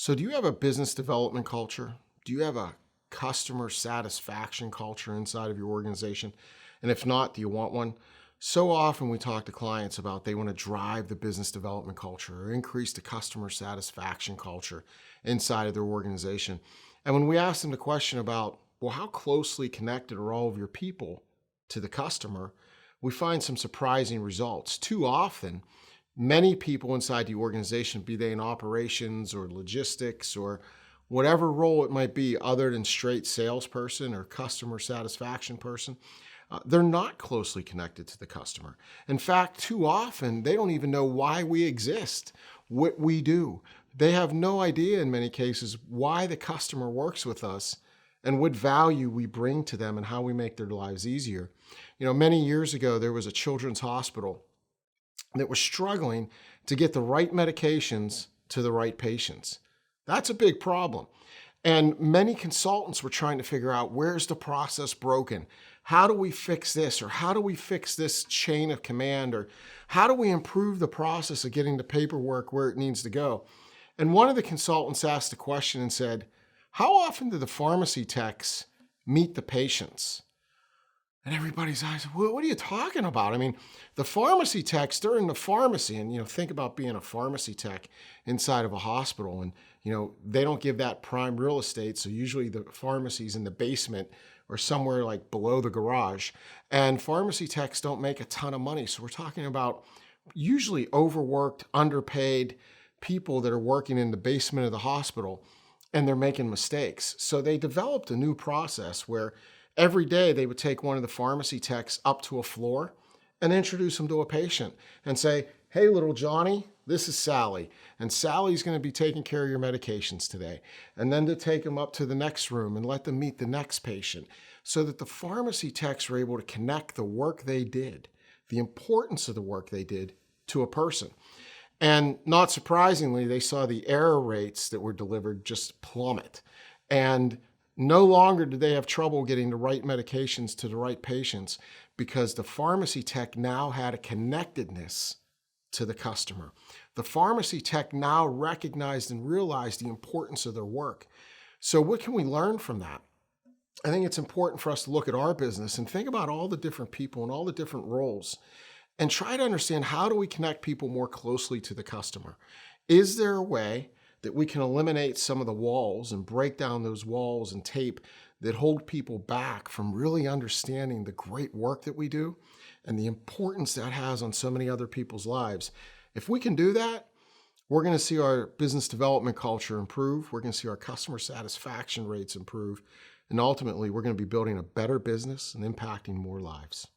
So, do you have a business development culture? Do you have a customer satisfaction culture inside of your organization? And if not, do you want one? So often we talk to clients about they want to drive the business development culture or increase the customer satisfaction culture inside of their organization. And when we ask them the question about, well, how closely connected are all of your people to the customer, we find some surprising results. Too often, many people inside the organization, be they in operations or logistics or whatever role it might be other than straight salesperson or customer satisfaction person, they're not closely connected to the customer. In fact, too often, they don't even know why we exist, what we do. They have no idea in many cases why the customer works with us and what value we bring to them and how we make their lives easier. Many years ago, there was a children's hospital that was struggling to get the right medications to the right patients. That's a big problem. And many consultants were trying to figure out, where's the process broken? How do we fix this? Or how do we fix this chain of command? Or how do we improve the process of getting the paperwork where it needs to go? And one of the consultants asked a question and said, how often do the pharmacy techs meet the patients? And everybody's eyes, what are you talking about? I mean, the pharmacy techs, they're in the pharmacy. And, think about being a pharmacy tech inside of a hospital. And, they don't give that prime real estate. So usually the pharmacy's in the basement or somewhere like below the garage. And pharmacy techs don't make a ton of money. So we're talking about usually overworked, underpaid people that are working in the basement of the hospital, and they're making mistakes. So they developed a new process where every day they would take one of the pharmacy techs up to a floor and introduce him to a patient and say, hey, little Johnny, this is Sally. And Sally's going to be taking care of your medications today. And then to take them up to the next room and let them meet the next patient so that the pharmacy techs were able to connect the work they did, the importance of the work they did, to a person. And not surprisingly, they saw the error rates that were delivered just plummet. And no longer did they have trouble getting the right medications to the right patients because the pharmacy tech now had a connectedness to the customer. The pharmacy tech now recognized and realized the importance of their work. So what can we learn from that? I think it's important for us to look at our business and think about all the different people and all the different roles and try to understand, how do we connect people more closely to the customer? Is there a way that we can eliminate some of the walls and break down those walls and tape that hold people back from really understanding the great work that we do and the importance that has on so many other people's lives? If we can do that, we're going to see our business development culture improve. We're going to see our customer satisfaction rates improve. And ultimately, we're going to be building a better business and impacting more lives.